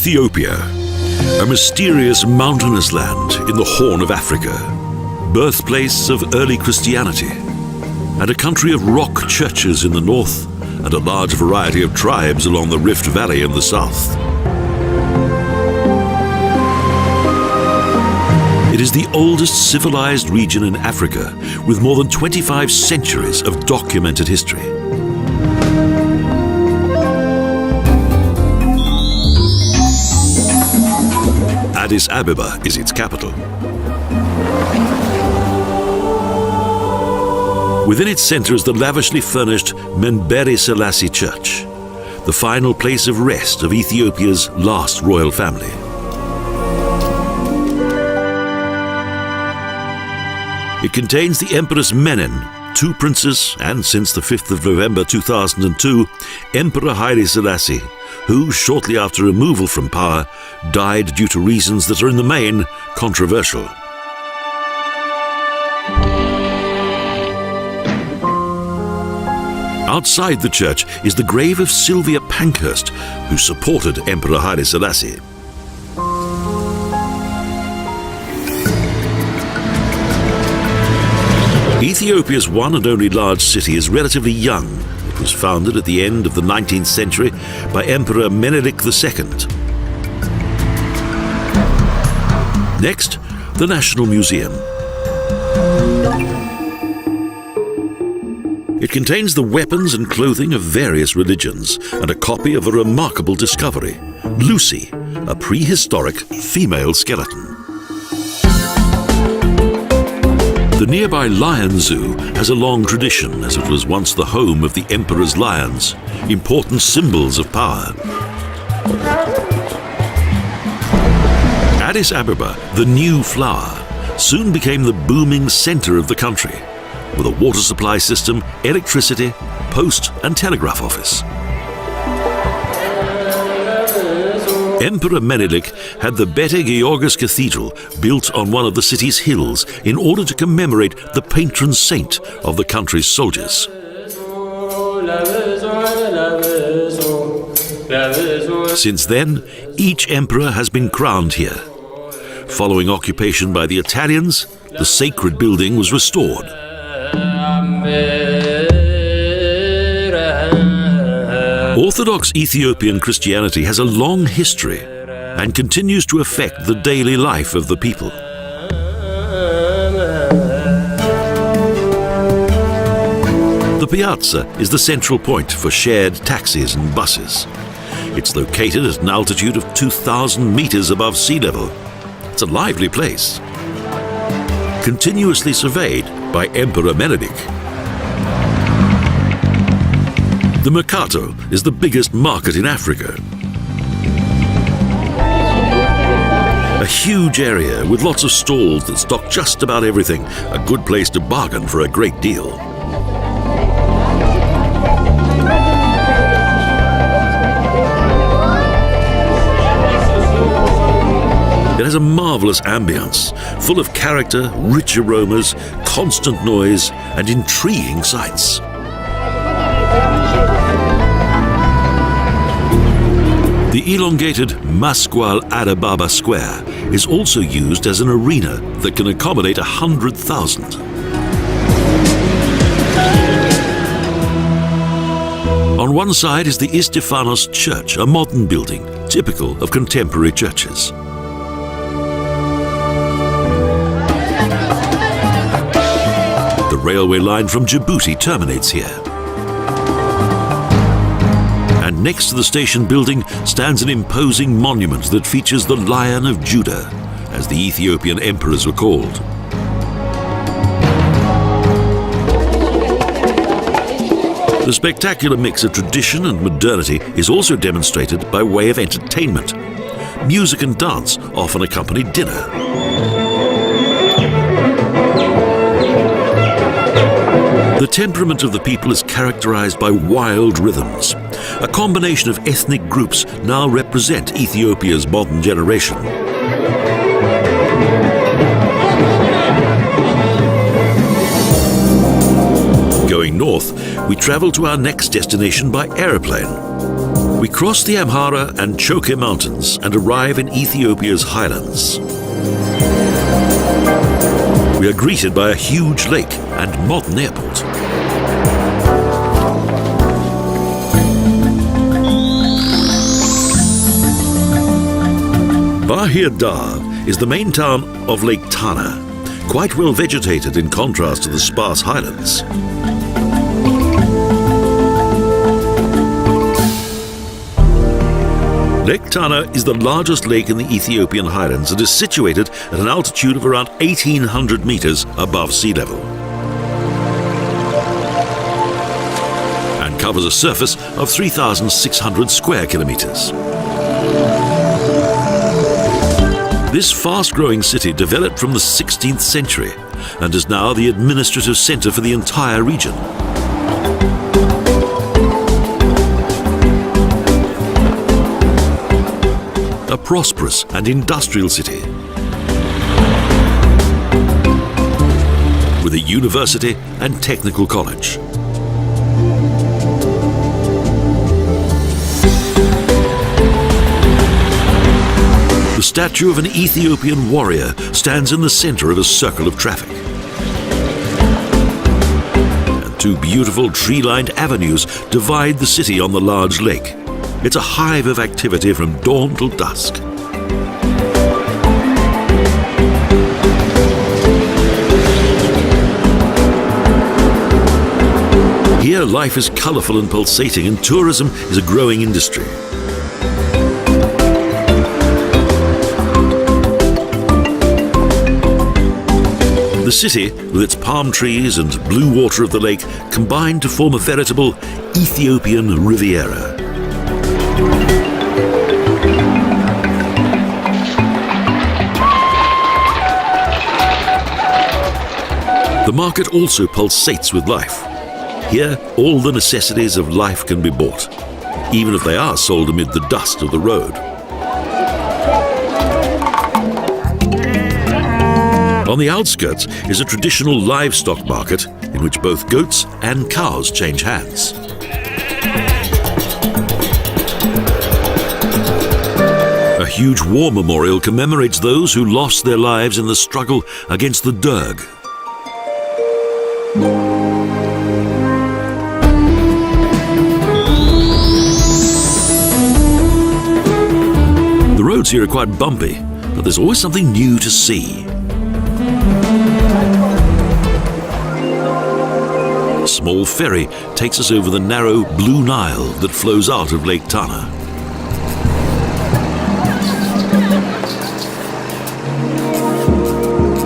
Ethiopia, a mysterious mountainous land in the Horn of Africa, birthplace of early Christianity, and a country of rock churches in the north and a large variety of tribes along the Rift Valley in the south. It is the oldest civilized region in Africa with more than 25 centuries of documented history. Addis Ababa is its capital. Within its center is the lavishly furnished Menbere Selassie Church, the final place of rest of Ethiopia's last royal family. It contains the Empress Menen, two princes, and since the 5th of November 2002, Emperor Haile Selassie, who, shortly after removal from power, died due to reasons that are in the main controversial. Outside the church is the grave of Sylvia Pankhurst, who supported Emperor Haile Selassie. Ethiopia's one and only large city is relatively young. It was founded at the end of the 19th century by Emperor Menelik II. Next, the National Museum. It contains the weapons and clothing of various religions and a copy of a remarkable discovery, Lucy, a prehistoric female skeleton. The nearby Lion Zoo has a long tradition, as it was once the home of the emperor's lions, important symbols of power. Addis Ababa, the new flower, soon became the booming center of the country, with a water supply system, electricity, post and telegraph office. Emperor Menelik had the Bete Georgis Cathedral built on one of the city's hills in order to commemorate the patron saint of the country's soldiers. Since then, each emperor has been crowned here. Following occupation by the Italians, the sacred building was restored. Orthodox Ethiopian Christianity has a long history and continues to affect the daily life of the people. The piazza is the central point for shared taxis and buses. It's located at an altitude of 2,000 meters above sea level. It's a lively place, continuously surveyed by Emperor Menelik. The Mercato is the biggest market in Africa. A huge area with lots of stalls that stock just about everything, a good place to bargain for a great deal. It has a marvelous ambience, full of character, rich aromas, constant noise, and intriguing sights. The elongated Masqual Adababa Square is also used as an arena that can accommodate 100,000. On one side is the Istifanos Church, a modern building, typical of contemporary churches. The railway line from Djibouti terminates here. And next to the station building stands an imposing monument that features the Lion of Judah, as the Ethiopian emperors were called. The spectacular mix of tradition and modernity is also demonstrated by way of entertainment. Music and dance often accompany dinner. The temperament of the people is characterized by wild rhythms. A combination of ethnic groups now represent Ethiopia's modern generation. Going north, we travel to our next destination by aeroplane, We cross the Amhara and Choke mountains and arrive in Ethiopia's highlands. We are greeted by a huge lake and modern airport. Bahir Dar is the main town of Lake Tana, quite well vegetated in contrast to the sparse highlands. Lake Tana is the largest lake in the Ethiopian highlands and is situated at an altitude of around 1,800 meters above sea level, and covers a surface of 3,600 square kilometers. This fast-growing city developed from the 16th century and is now the administrative center for the entire region. A prosperous and industrial city with a university and technical college. The statue of an Ethiopian warrior stands in the center of a circle of traffic. And two beautiful tree-lined avenues divide the city on the large lake. It's a hive of activity from dawn till dusk. Here, life is colorful and pulsating, and tourism is a growing industry. The city, with its palm trees and blue water of the lake, combine to form a veritable Ethiopian Riviera. The market also pulsates with life. Here, all the necessities of life can be bought, even if they are sold amid the dust of the road. On the outskirts is a traditional livestock market in which both goats and cows change hands. A huge war memorial commemorates those who lost their lives in the struggle against the Derg. The roads here are quite bumpy, but there's always something new to see. A small ferry takes us over the narrow Blue Nile that flows out of Lake Tana.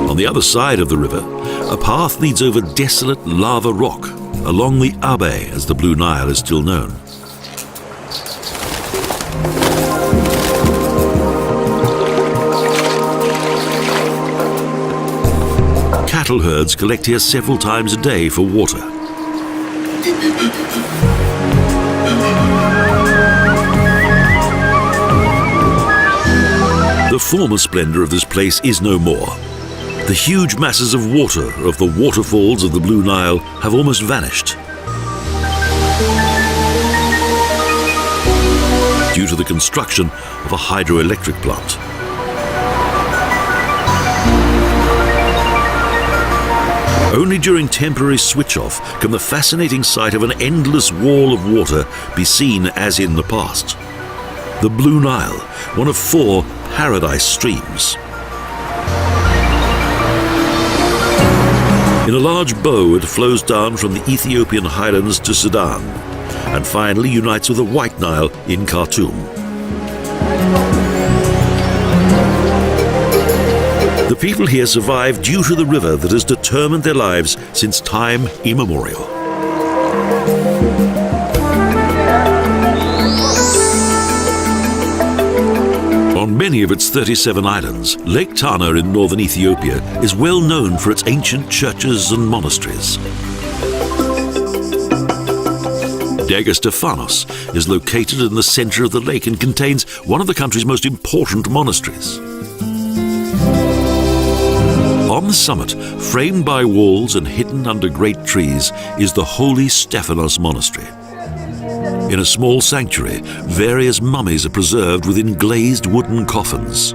On the other side of the river, a path leads over desolate lava rock along the Abe, as the Blue Nile is still known. Cattle herds collect here several times a day for water. The former splendor of this place is no more. The huge masses of water of the waterfalls of the Blue Nile have almost vanished due to the construction of a hydroelectric plant. Only during temporary switch-off can the fascinating sight of an endless wall of water be seen as in the past. The Blue Nile, one of 4 paradise streams. In a large bow, it flows down from the Ethiopian highlands to Sudan, and finally unites with the White Nile in Khartoum. The people here survive due to the river that has determined their lives since time immemorial. On many of its 37 islands, Lake Tana in northern Ethiopia is well known for its ancient churches and monasteries. Dega Stephanos is located in the center of the lake and contains one of the country's most important monasteries. On the summit, framed by walls and hidden under great trees, is the Holy Stephanos Monastery. In a small sanctuary, various mummies are preserved within glazed wooden coffins.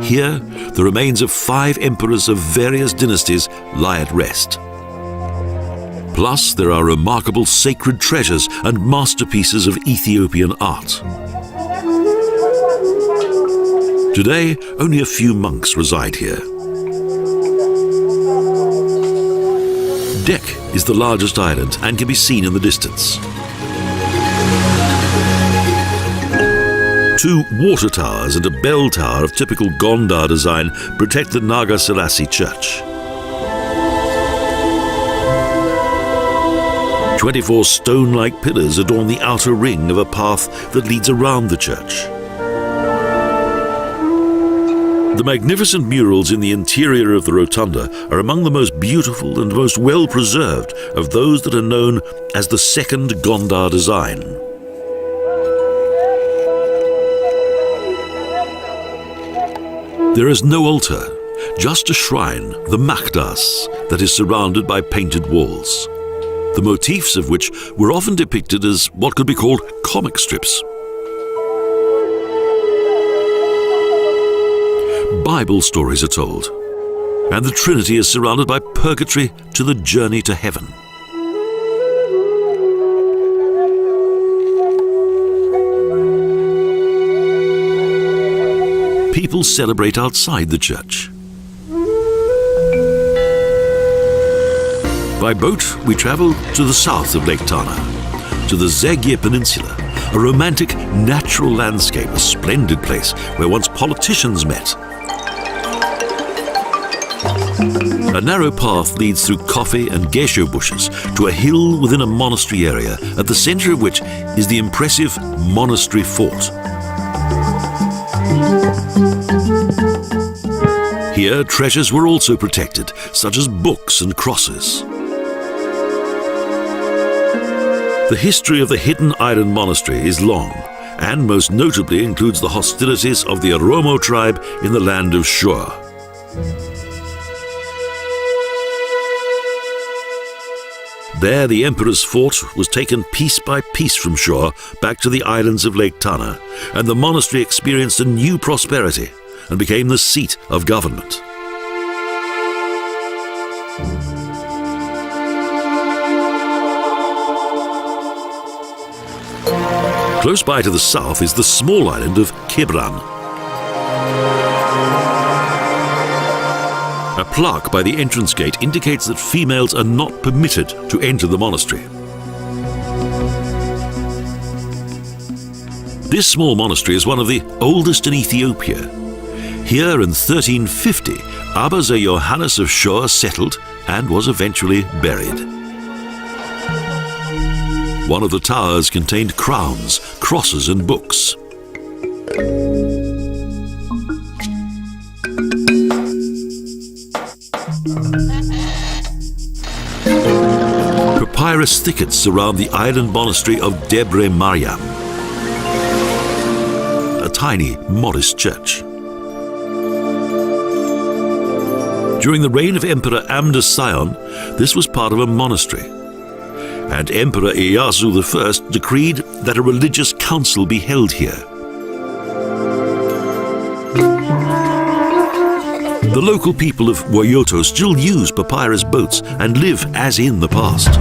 Here, the remains of 5 emperors of various dynasties lie at rest. Plus, there are remarkable sacred treasures and masterpieces of Ethiopian art. Today, only a few monks reside here. Dek is the largest island and can be seen in the distance. 2 water towers and a bell tower of typical Gondar design protect the Naga Selassie Church. 24 stone-like pillars adorn the outer ring of a path that leads around the church. The magnificent murals in the interior of the rotunda are among the most beautiful and most well-preserved of those that are known as the Second Gondar design. There is no altar, just a shrine, the Makdas, that is surrounded by painted walls, the motifs of which were often depicted as what could be called comic strips. Bible stories are told, and the Trinity is surrounded by purgatory to the journey to heaven. People celebrate outside the church. By boat, we travel to the south of Lake Tana, to the Zegye Peninsula, a romantic natural landscape, a splendid place where once politicians met. A narrow path leads through coffee and gesho bushes to a hill within a monastery area, at the center of which is the impressive monastery fort. Here, treasures were also protected, such as books and crosses. The history of the hidden island monastery is long, and most notably includes the hostilities of the Oromo tribe in the land of Shur. There, the emperor's fort was taken piece by piece from shore back to the islands of Lake Tana, and the monastery experienced a new prosperity and became the seat of government. Close by to the south is the small island of Kibran. A plaque by the entrance gate indicates that females are not permitted to enter the monastery. This small monastery is one of the oldest in Ethiopia. Here in 1350, Abba Johannes of Shur settled and was eventually buried. One of the towers contained crowns, crosses and books. Papyrus thickets surround the island monastery of Debre Mariam, a tiny, modest church. During the reign of Emperor Amda Sion, this was part of a monastery, and Emperor Iyasu I decreed that a religious council be held here. The local people of Woyoto still use papyrus boats and live as in the past.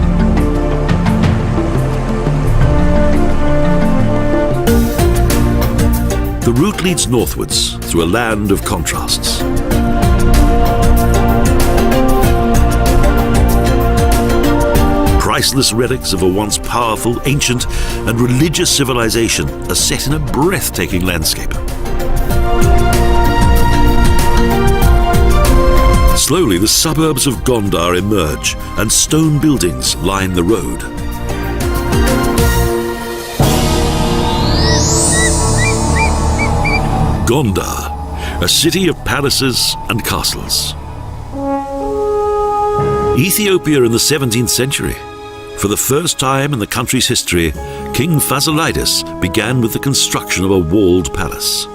The route leads northwards through a land of contrasts. Priceless relics of a once powerful, ancient and religious civilization are set in a breathtaking landscape. Slowly, the suburbs of Gondar emerge and stone buildings line the road. Gondar, a city of palaces and castles. Ethiopia in the 17th century. For the first time in the country's history, King Fasilides began with the construction of a walled palace.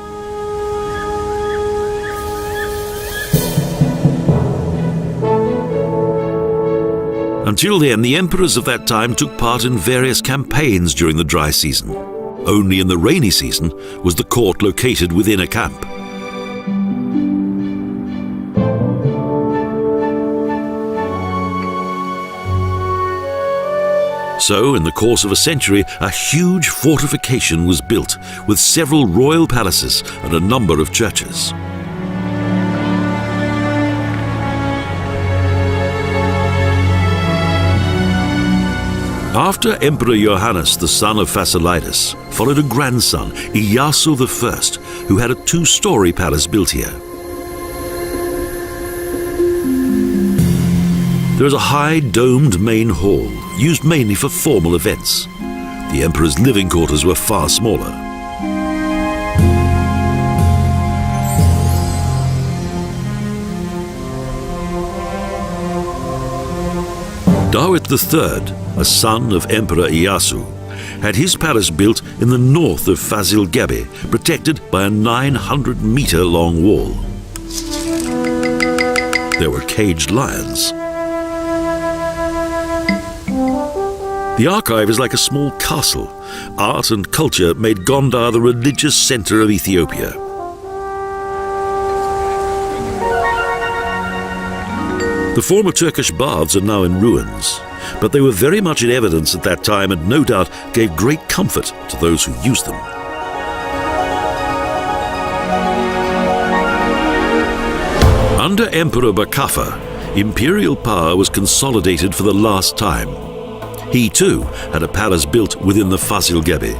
Until then, the emperors of that time took part in various campaigns during the dry season. Only in the rainy season was the court located within a camp. So, in the course of a century, a huge fortification was built, with several royal palaces and a number of churches. After Emperor Johannes, the son of Fasilides, followed a grandson, Iyasu I, who had a two-story palace built here. There is a high domed main hall, used mainly for formal events. The emperor's living quarters were far smaller. Dawit III, a son of Emperor Iyasu, had his palace built in the north of Fazil Gebe, protected by a 900-meter-long wall. There were caged lions. The archive is like a small castle. Art and culture made Gondar the religious center of Ethiopia. The former Turkish baths are now in ruins, but they were very much in evidence at that time and no doubt gave great comfort to those who used them. Under Emperor Bakafa, imperial power was consolidated for the last time. He too had a palace built within the Fazil Gebe.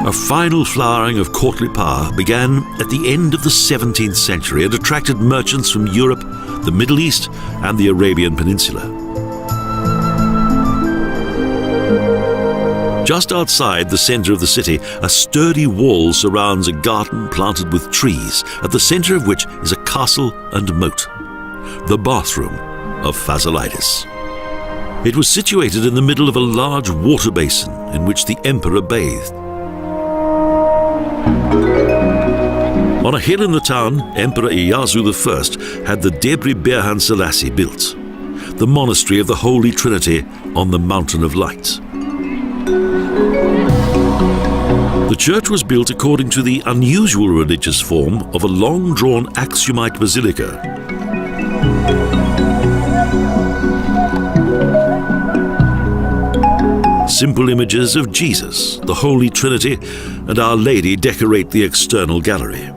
A final flowering of courtly power began at the end of the 17th century and attracted merchants from Europe, the Middle East, and the Arabian Peninsula. Just outside the center of the city, a sturdy wall surrounds a garden planted with trees, at the center of which is a castle and moat, the bathroom of Fasilides. It was situated in the middle of a large water basin in which the emperor bathed. On a hill in the town, Emperor Iyasu I had the Debri Berhan Selassie built, the monastery of the Holy Trinity on the Mountain of Light. The church was built according to the unusual religious form of a long-drawn Axiomite basilica. Simple images of Jesus, the Holy Trinity, and Our Lady decorate the external gallery.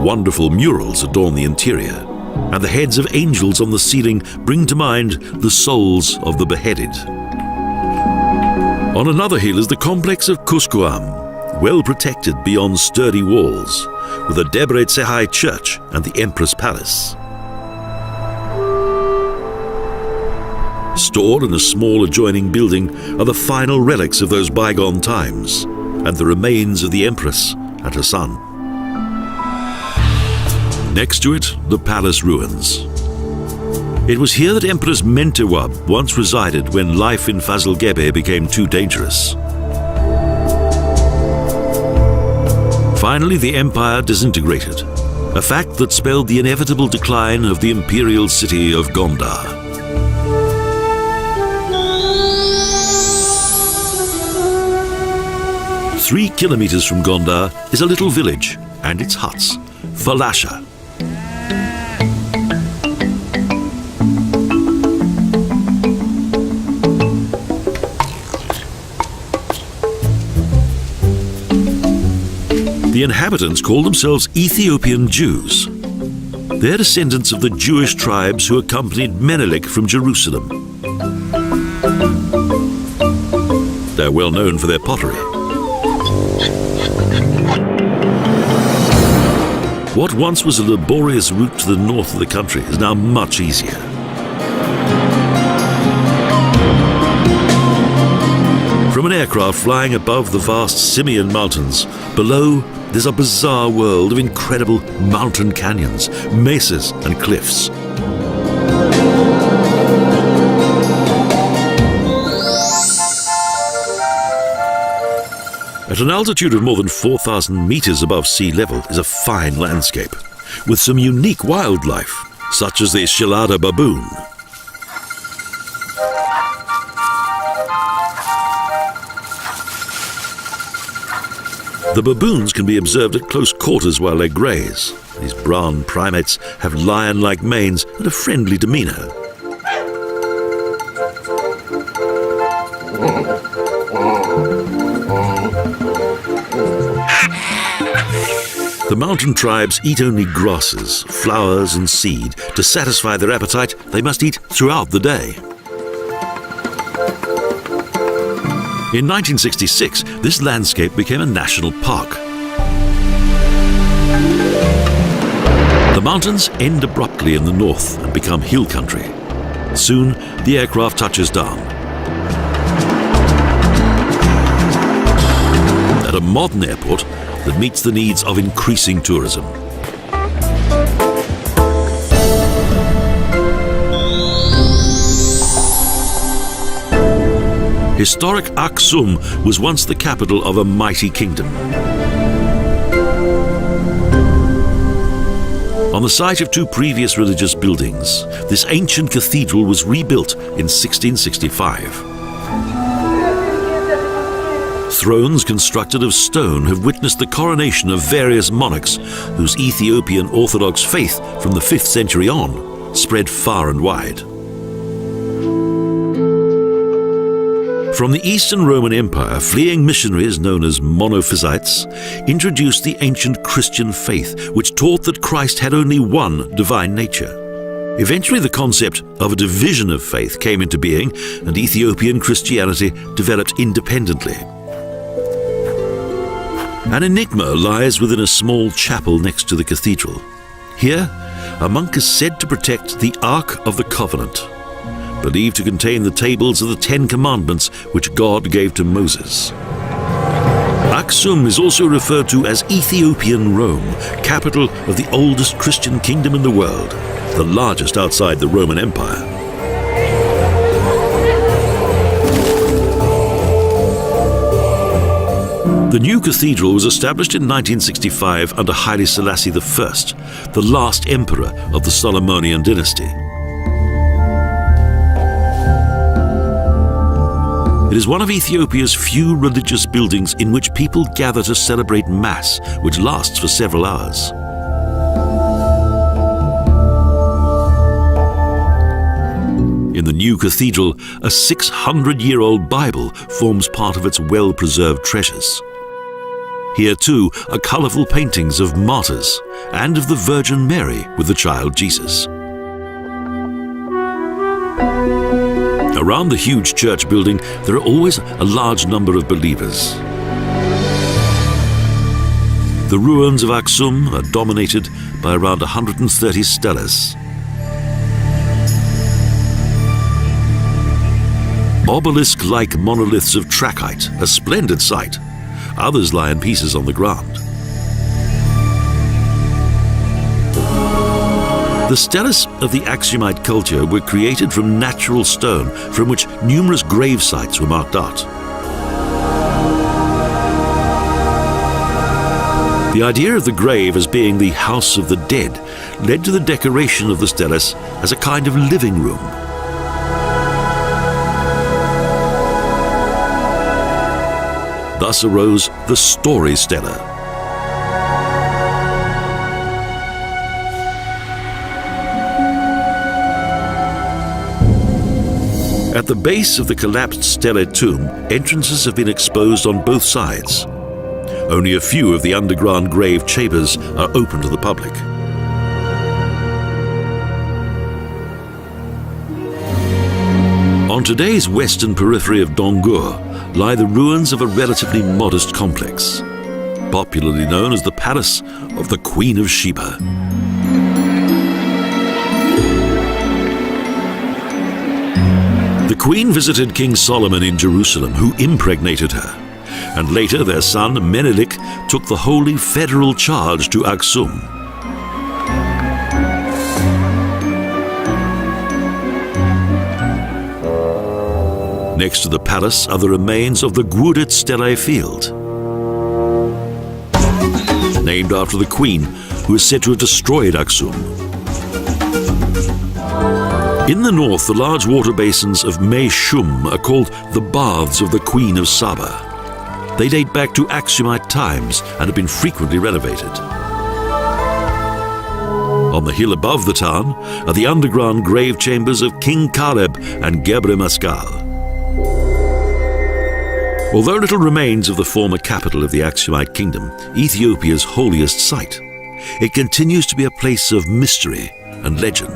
Wonderful murals adorn the interior, and the heads of angels on the ceiling bring to mind the souls of the beheaded. On another hill is the complex of Kuskuam, well protected beyond sturdy walls, with the Debre Tsehai Church and the Empress Palace. Stored in a small adjoining building are the final relics of those bygone times, and the remains of the Empress and her son. Next to it, the palace ruins. It was here that Empress Mentewab once resided when life in Fazil Gebe became too dangerous. Finally, the empire disintegrated, a fact that spelled the inevitable decline of the imperial city of Gondar. 3 kilometers from Gondar is a little village and its huts, Falasha. The inhabitants call themselves Ethiopian Jews. They're descendants of the Jewish tribes who accompanied Menelik from Jerusalem. They're well known for their pottery. What once was a laborious route to the north of the country is now much easier. From an aircraft flying above the vast Simeon Mountains, below there's a bizarre world of incredible mountain canyons, mesas and cliffs. At an altitude of more than 4,000 meters above sea level is a fine landscape. with some unique wildlife, such as the Shellada baboon. The baboons can be observed at close quarters while they graze. These brown primates have lion-like manes and a friendly demeanor. The mountain tribes eat only grasses, flowers and seed. To satisfy their appetite, they must eat throughout the day. In 1966, this landscape became a national park. The mountains end abruptly in the north and become hill country. Soon, the aircraft touches down. At a modern airport that meets the needs of increasing tourism. Historic Aksum was once the capital of a mighty kingdom. On the site of two previous religious buildings, this ancient cathedral was rebuilt in 1665. Thrones constructed of stone have witnessed the coronation of various monarchs whose Ethiopian Orthodox faith from the 5th century on spread far and wide. From the Eastern Roman Empire, fleeing missionaries known as monophysites introduced the ancient Christian faith, which taught that Christ had only one divine nature. Eventually, the concept of a division of faith came into being, and Ethiopian Christianity developed independently. An enigma lies within a small chapel next to the cathedral. Here, a monk is said to protect the Ark of the Covenant, believed to contain the tables of the 10 Commandments which God gave to Moses. Aksum is also referred to as Ethiopian Rome, capital of the oldest Christian kingdom in the world, the largest outside the Roman Empire. The new cathedral was established in 1965 under Haile Selassie I, the last emperor of the Solomonian dynasty. It is one of Ethiopia's few religious buildings in which people gather to celebrate Mass, which lasts for several hours. In the new cathedral, a 600-year-old Bible forms part of its well-preserved treasures. Here, too, are colourful paintings of martyrs and of the Virgin Mary with the child Jesus. Around the huge church building, there are always a large number of believers. The ruins of Aksum are dominated by around 130 steles. Obelisk-like monoliths of trachyte, a splendid sight. Others lie in pieces on the ground. The steles of the Aksumite culture were created from natural stone from which numerous grave sites were marked out. The idea of the grave as being the house of the dead led to the decoration of the steles as a kind of living room. Thus arose the story stela. At the base of the collapsed stele tomb, entrances have been exposed on both sides. Only a few of the underground grave chambers are open to the public. On today's western periphery of Dongur lie the ruins of a relatively modest complex, popularly known as the Palace of the Queen of Sheba. The Queen visited King Solomon in Jerusalem, who impregnated her, and later their son Menelik took the holy federal charge to Aksum. Next to the palace are the remains of the Gwudet Stele Field, named after the Queen, who is said to have destroyed Aksum. In the north, the large water basins of Mei Shum are called the Baths of the Queen of Saba. They date back to Aksumite times and have been frequently renovated. On the hill above the town are the underground grave chambers of King Caleb and Gebre Mesqal. Although little remains of the former capital of the Aksumite kingdom, Ethiopia's holiest site, it continues to be a place of mystery and legend.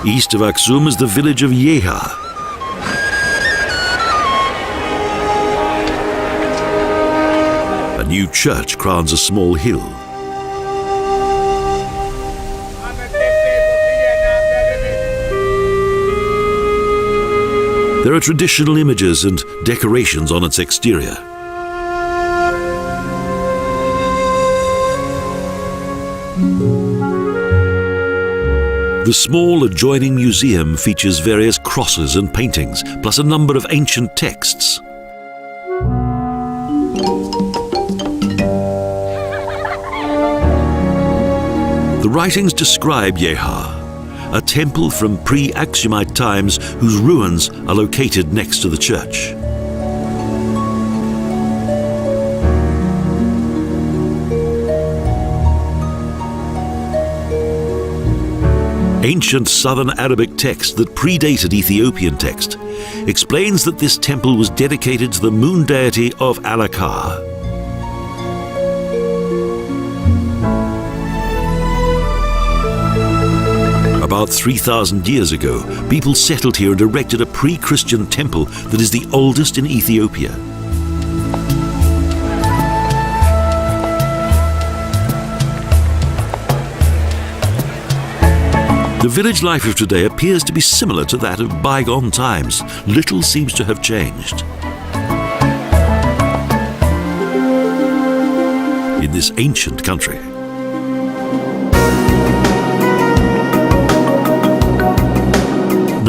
East of Aksum is the village of Yeha. A new church crowns a small hill. There are traditional images and decorations on its exterior. The small adjoining museum features various crosses and paintings, plus a number of ancient texts. The writings describe Yeha, a temple from pre-Aksumite times whose ruins are located next to the church. Ancient Southern Arabic text that predated Ethiopian text explains that this temple was dedicated to the moon deity of Alakar. About 3,000 years ago, people settled here and erected a pre-Christian temple that is the oldest in Ethiopia. The village life of today appears to be similar to that of bygone times. Little seems to have changed. In this ancient country.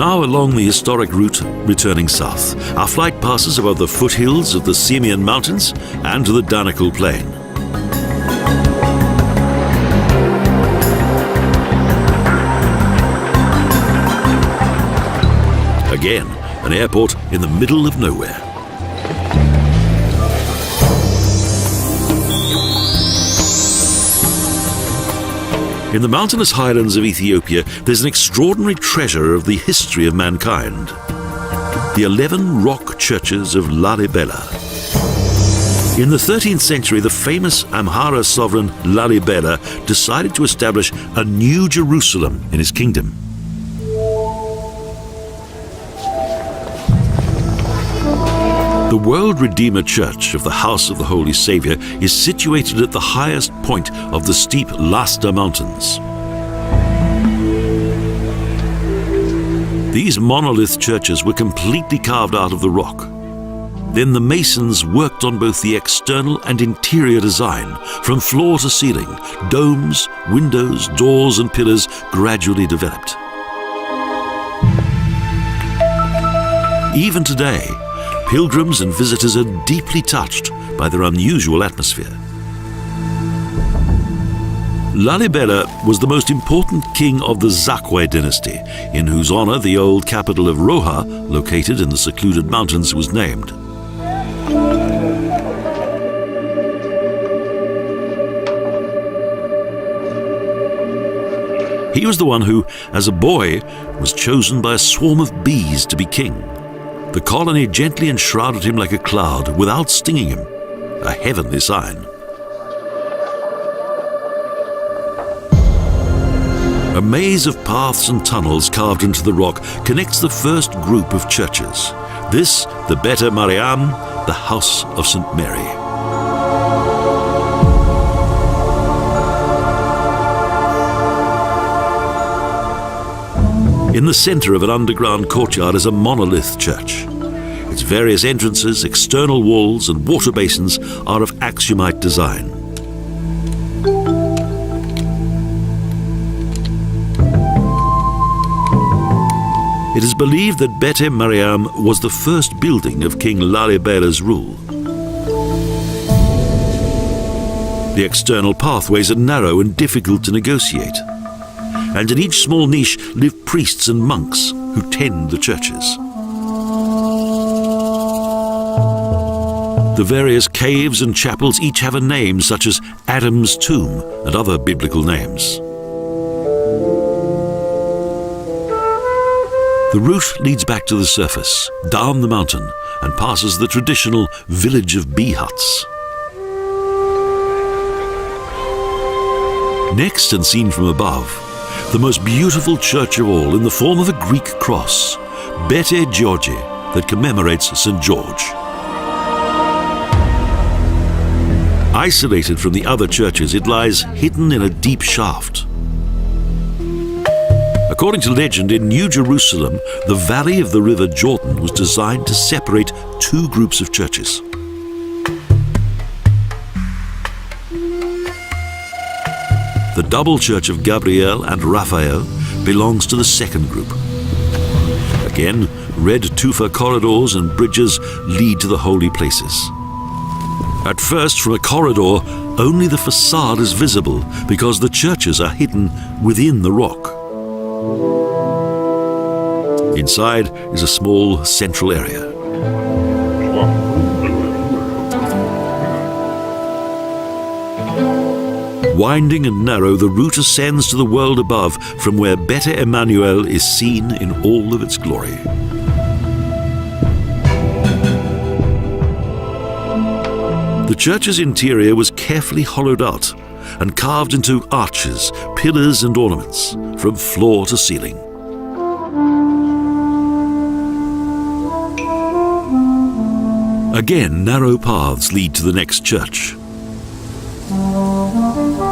Now along the historic route returning south, our flight passes above the foothills of the Simeon Mountains and to the Danakil Plain. Again, an airport in the middle of nowhere. In the mountainous highlands of Ethiopia, there's an extraordinary treasure of the history of mankind. The 11 rock churches of Lalibela. In the 13th century, the famous Amhara sovereign Lalibela decided to establish a new Jerusalem in his kingdom. The World Redeemer Church of the House of the Holy Saviour is situated at the highest point of the steep Lasta Mountains. These monolith churches were completely carved out of the rock. Then the masons worked on both the external and interior design, from floor to ceiling. Domes, windows, doors and pillars gradually developed. Even today, pilgrims and visitors are deeply touched by their unusual atmosphere. Lalibela was the most important king of the Zakwe dynasty, in whose honor the old capital of Roha, located in the secluded mountains, was named. He was the one who, as a boy, was chosen by a swarm of bees to be king. The colony gently enshrouded him like a cloud without stinging him, a heavenly sign. A maze of paths and tunnels carved into the rock connects the first group of churches. This, the Bet Mariam, the House of St. Mary. In the center of an underground courtyard is a monolith church. Its various entrances, external walls and water basins are of Aksumite design. It is believed that Bete Mariam was the first building of King Lalibela's rule. The external pathways are narrow and difficult to negotiate, and in each small niche live priests and monks who tend the churches. The various caves and chapels each have a name, such as Adam's Tomb and other biblical names. The route leads back to the surface, down the mountain, and passes the traditional village of bee huts. Next, and seen from above, the most beautiful church of all in the form of a Greek cross, Bete Georgi, that commemorates St. George. Isolated from the other churches, it lies hidden in a deep shaft. According to legend, in New Jerusalem, the valley of the river Jordan was designed to separate two groups of churches. The double church of Gabriel and Raphael belongs to the second group. Again, red tufa corridors and bridges lead to the holy places. At first, from a corridor, only the facade is visible because the churches are hidden within the rock. Inside is a small central area. Winding and narrow, the route ascends to the world above, from where Bete Emmanuel is seen in all of its glory. The church's interior was carefully hollowed out and carved into arches, pillars and ornaments, from floor to ceiling. Again, narrow paths lead to the next church.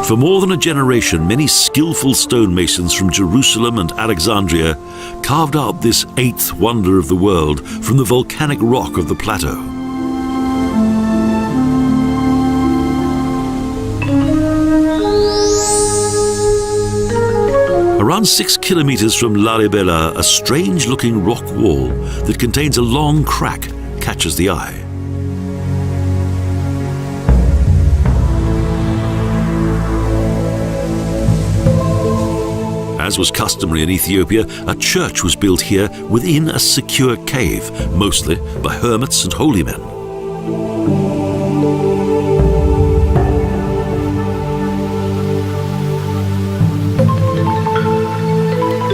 For more than a generation, many skillful stonemasons from Jerusalem and Alexandria carved out this eighth wonder of the world from the volcanic rock of the plateau. Around 6 kilometers from Lalibela, a strange-looking rock wall that contains a long crack catches the eye. As was customary in Ethiopia, a church was built here within a secure cave, mostly by hermits and holy men.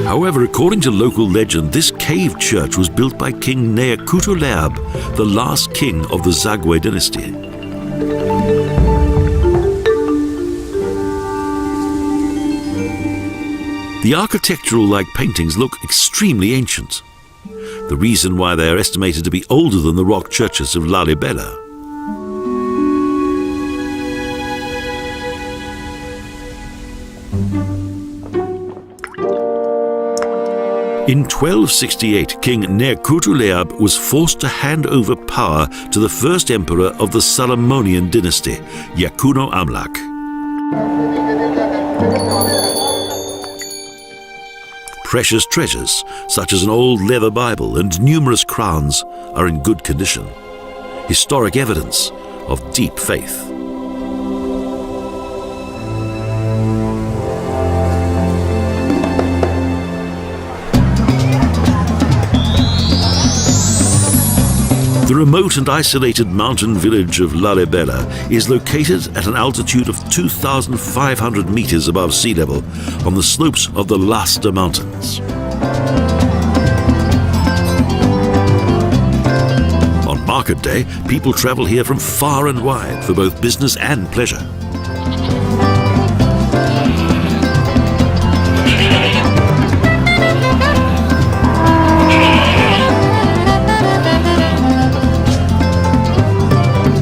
However, according to local legend, this cave church was built by King Neakutuleab, the last king of the Zagwe dynasty. The architectural-like paintings look extremely ancient, the reason why they are estimated to be older than the rock churches of Lalibela. In 1268, King Neakutuleab was forced to hand over power to the first emperor of the Solomonian dynasty, Yakuno Amlak. Precious treasures, such as an old leather Bible and numerous crowns, are in good condition. Historic evidence of deep faith. The remote and isolated mountain village of Lalibela is located at an altitude of 2,500 meters above sea level on the slopes of the Lasta Mountains. On market day, people travel here from far and wide for both business and pleasure.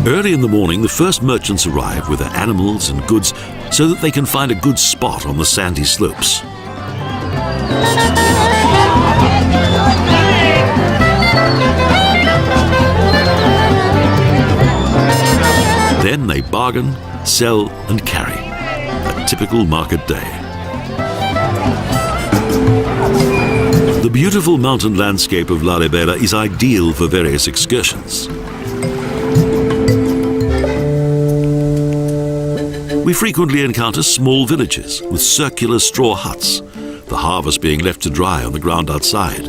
Early in the morning, the first merchants arrive with their animals and goods so that they can find a good spot on the sandy slopes. Then they bargain, sell and carry. A typical market day. The beautiful mountain landscape of Lalibela is ideal for various excursions. We frequently encounter small villages with circular straw huts, the harvest being left to dry on the ground outside.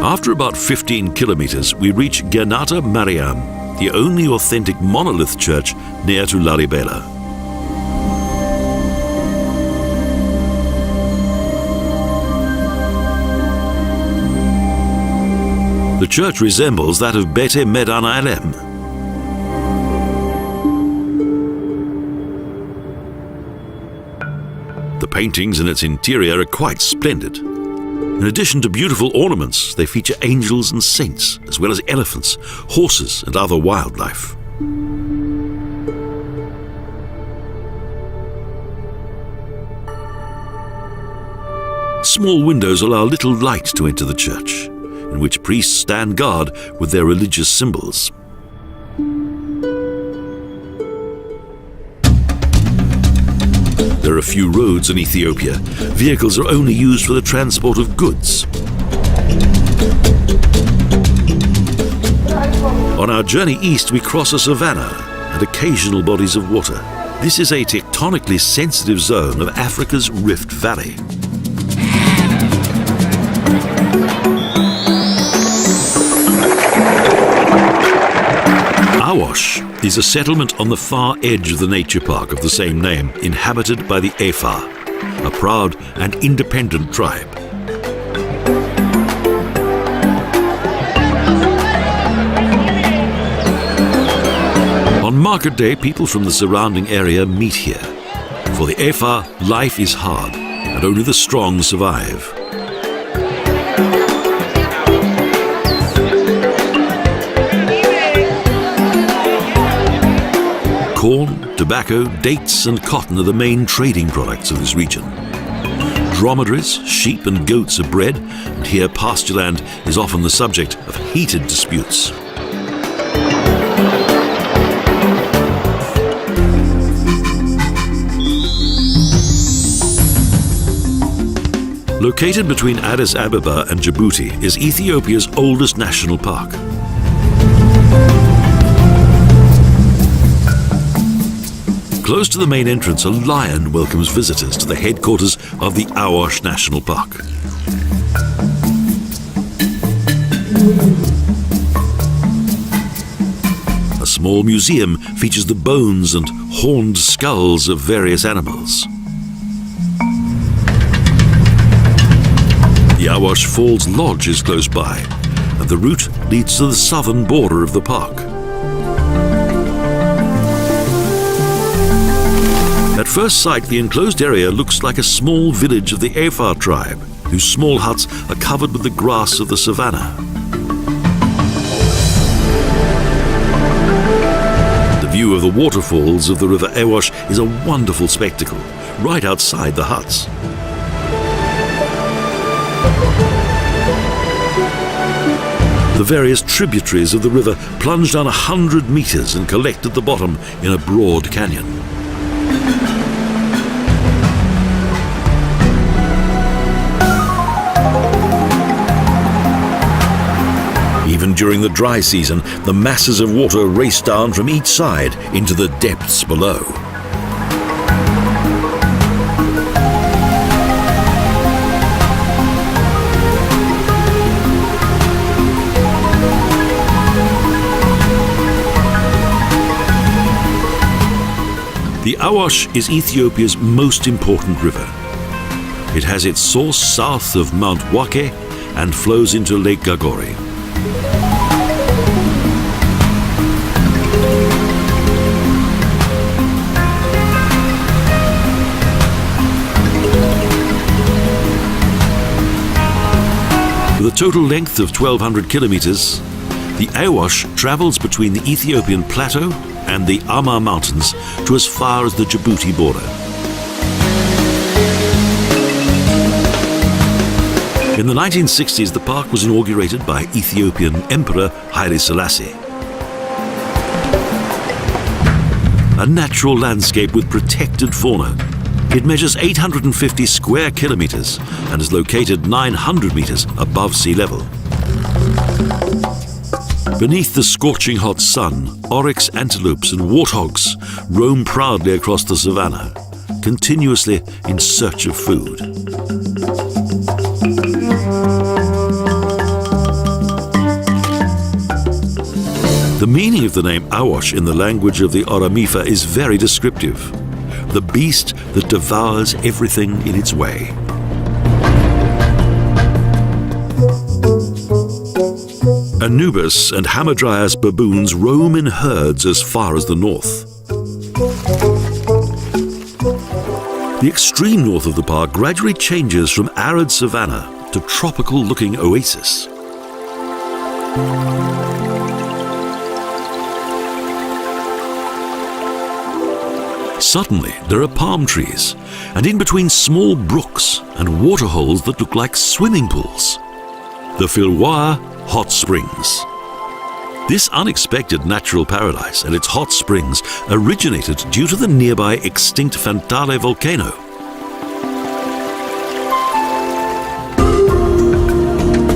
After about 15 kilometers, we reach Gernata Mariam, the only authentic monolith church near to Lalibela. The church resembles that of Bete Medan Alem. The paintings in its interior are quite splendid. In addition to beautiful ornaments, they feature angels and saints, as well as elephants, horses, and other wildlife. Small windows allow little light to enter the church, in which priests stand guard with their religious symbols. There are few roads in Ethiopia. Vehicles are only used for the transport of goods. On our journey east, we cross a savanna and occasional bodies of water. This is a tectonically sensitive zone of Africa's Rift Valley. Awash is a settlement on the far edge of the nature park of the same name, inhabited by the Efa, a proud and independent tribe. On market day, people from the surrounding area meet here. For the Efa, life is hard, and only the strong survive. Corn, tobacco, dates and cotton are the main trading products of this region. Dromedaries, sheep and goats are bred, and here pastureland is often the subject of heated disputes. Located between Addis Ababa and Djibouti is Ethiopia's oldest national park. Close to the main entrance, a lion welcomes visitors to the headquarters of the Awash National Park. A small museum features the bones and horned skulls of various animals. The Awash Falls Lodge is close by, and the route leads to the southern border of the park. At first sight, the enclosed area looks like a small village of the Efa tribe, whose small huts are covered with the grass of the savannah. The view of the waterfalls of the river Awash is a wonderful spectacle, right outside the huts. The various tributaries of the river plunge down 100 meters and collect at the bottom in a broad canyon. Even during the dry season, the masses of water race down from each side into the depths below. The Awash is Ethiopia's most important river. It has its source south of Mount Wake and flows into Lake Gagori. With a total length of 1,200 kilometers, the Awash travels between the Ethiopian plateau and the Ama Mountains to as far as the Djibouti border. In the 1960s, the park was inaugurated by Ethiopian Emperor Haile Selassie. a natural landscape with protected fauna. It measures 850 square kilometers and is located 900 meters above sea level. Beneath the scorching hot sun, oryx antelopes and warthogs roam proudly across the savannah, continuously in search of food. The meaning of the name Awash in the language of the Oromífa is very descriptive. The beast that devours everything in its way. Anubis and Hamadryas baboons roam in herds as far as the north. The extreme north of the park gradually changes from arid savanna to tropical-looking oasis. Suddenly, there are palm trees, and in between small brooks and water holes that look like swimming pools. The Filwa Hot Springs. This unexpected natural paradise and its hot springs originated due to the nearby extinct Fantale volcano.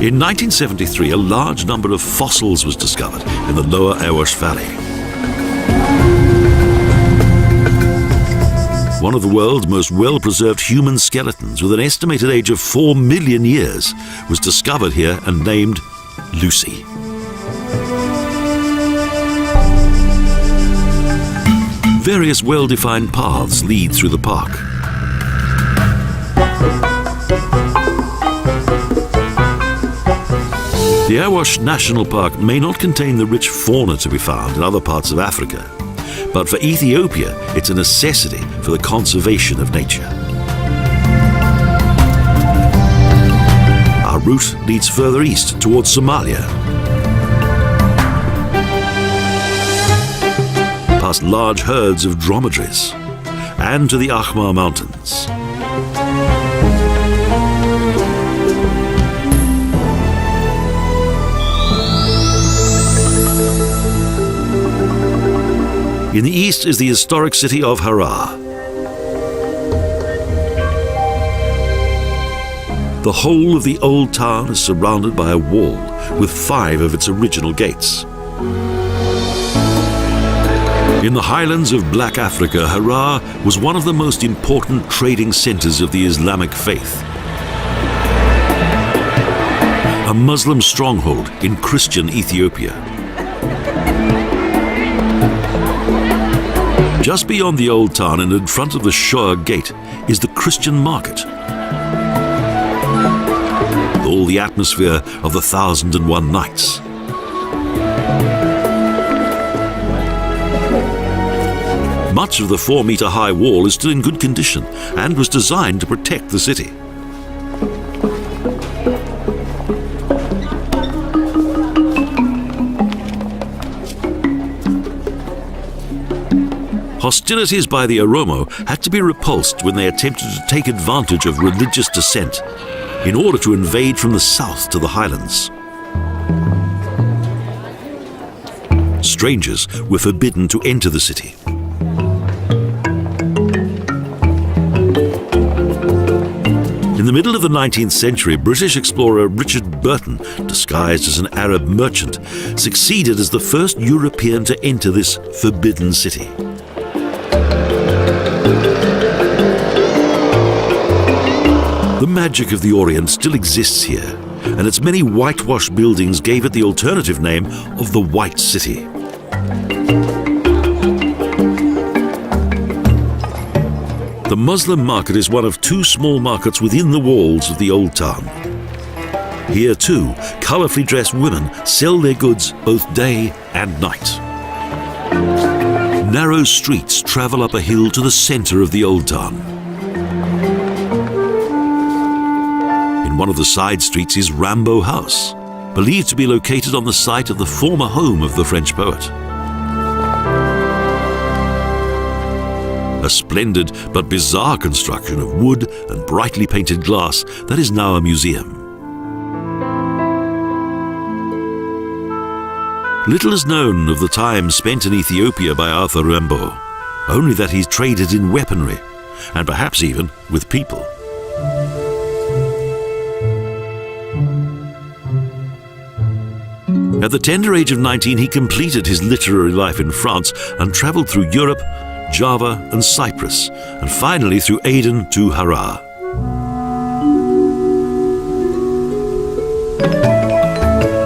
In 1973, a large number of fossils was discovered in the lower Awash Valley. One of the world's most well-preserved human skeletons, with an estimated age of 4 million years, was discovered here and named Lucy. Various well-defined paths lead through the park. The Awash National Park may not contain the rich fauna to be found in other parts of Africa, but for Ethiopia, it's a necessity for the conservation of nature. Our route leads further east towards Somalia, past large herds of dromedaries, and to the Ahmar Mountains. In the east is the historic city of Harar. The whole of the old town is surrounded by a wall with 5 of its original gates. In the highlands of Black Africa, Harar was one of the most important trading centers of the Islamic faith. A Muslim stronghold in Christian Ethiopia. Just beyond the old town and in front of the Shoa gate is the Christian market. All the atmosphere of the 1001 Nights. Much of the 4-meter-high wall is still in good condition and was designed to protect the city. Hostilities by the Oromo had to be repulsed when they attempted to take advantage of religious dissent in order to invade from the south to the highlands. Strangers were forbidden to enter the city. In the middle of the 19th century, British explorer Richard Burton, disguised as an Arab merchant, succeeded as the first European to enter this forbidden city. The magic of the Orient still exists here, and its many whitewashed buildings gave it the alternative name of the White City. The Muslim market is one of 2 small markets within the walls of the old town. Here too, colourfully dressed women sell their goods both day and night. Narrow streets travel up a hill to the centre of the old town. In one of the side streets is Rambo House, believed to be located on the site of the former home of the French poet. A splendid but bizarre construction of wood and brightly painted glass that is now a museum. Little is known of the time spent in Ethiopia by Arthur Rimbaud. only that he's traded in weaponry, and perhaps even with people. At the tender age of 19, he completed his literary life in France and travelled through Europe, Java and Cyprus, and finally through Aden to Harar.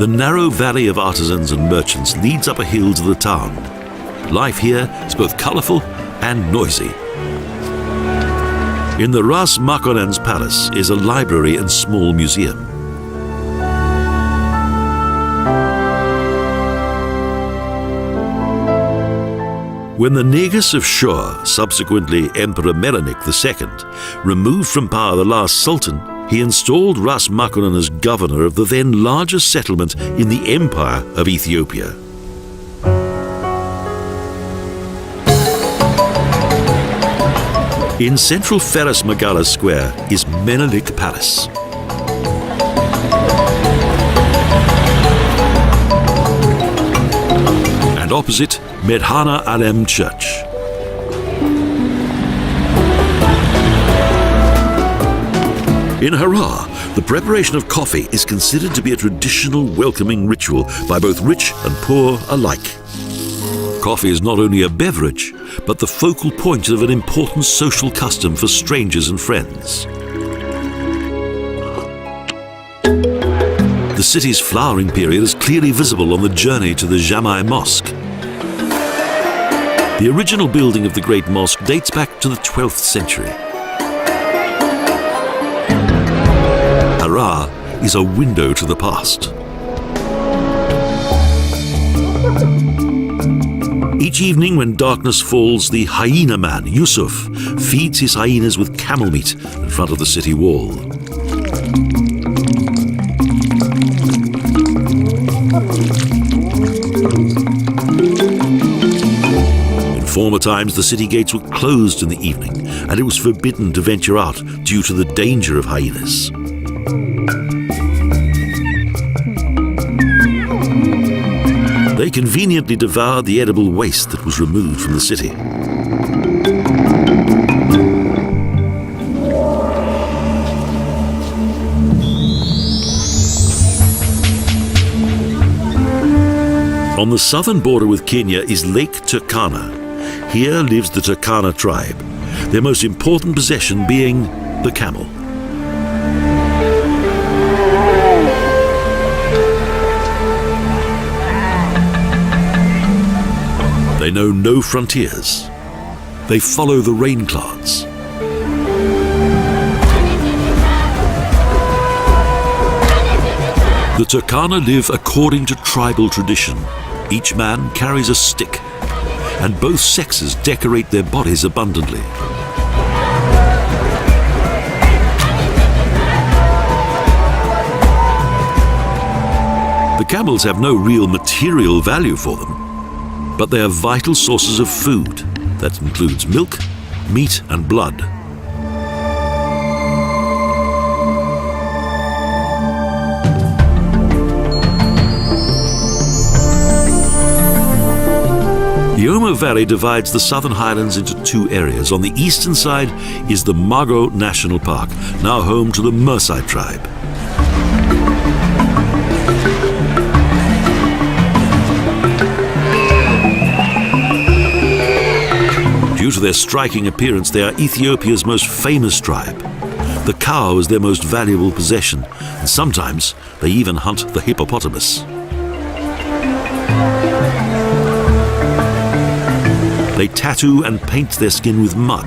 The narrow valley of artisans and merchants leads up a hill to the town. Life here is both colourful and noisy. In the Ras Marconens Palace is a library and small museum. When the Negus of Shur, subsequently Emperor Menelik II, removed from power the last sultan, he installed Ras Markonnen as governor of the then largest settlement in the Empire of Ethiopia. In central Ferris Magala Square is Menelik Palace. And opposite, Medhana Alem Church. In Harar, the preparation of coffee is considered to be a traditional welcoming ritual by both rich and poor alike. Coffee is not only a beverage, but the focal point of an important social custom for strangers and friends. The city's flowering period is clearly visible on the journey to the Jamai Mosque. The original building of the Great Mosque dates back to the 12th century. Harar is a window to the past. Each evening when darkness falls, the hyena man, Yusuf, feeds his hyenas with camel meat in front of the city wall. In former times, the city gates were closed in the evening, and it was forbidden to venture out due to the danger of hyenas. They conveniently devoured the edible waste that was removed from the city. On the southern border with Kenya is Lake Turkana. Here lives the Turkana tribe, their most important possession being the camel. They know no frontiers. They follow the rain clouds. The Turkana live according to tribal tradition. Each man carries a stick, and both sexes decorate their bodies abundantly. The camels have no real material value for them, but they are vital sources of food that includes milk, meat, and blood. The Omo Valley divides the Southern Highlands into two areas. On the eastern side is the Mago National Park, now home to the Maasai tribe. Due to their striking appearance, they are Ethiopia's most famous tribe. The cow is their most valuable possession, and sometimes they even hunt the hippopotamus. They tattoo and paint their skin with mud,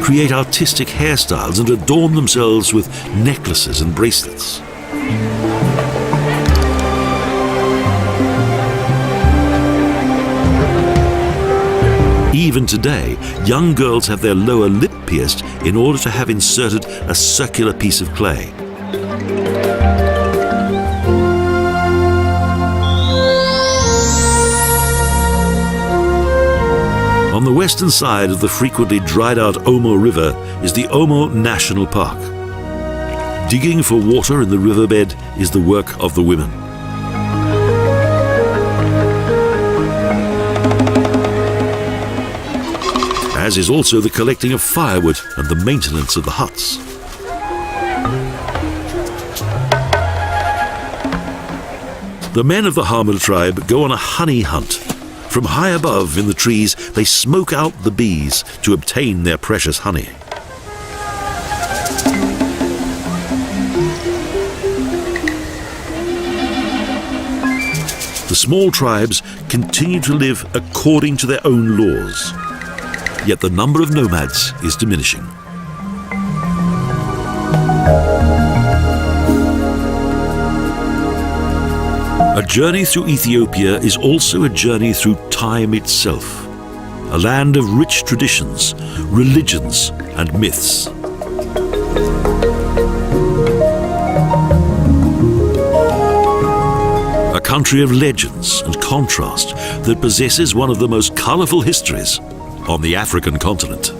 create artistic hairstyles, and adorn themselves with necklaces and bracelets. Even today, young girls have their lower lip pierced in order to have inserted a circular piece of clay. On the western side of the frequently dried-out Omo River is the Omo National Park. Digging for water in the riverbed is the work of the women. as is also the collecting of firewood and the maintenance of the huts. The men of the Hamel tribe go on a honey hunt. From high above in the trees, they smoke out the bees to obtain their precious honey. The small tribes continue to live according to their own laws, yet the number of nomads is diminishing. A journey through Ethiopia is also a journey through time itself, a land of rich traditions, religions, and myths. A country of legends and contrast that possesses one of the most colourful histories on the African continent.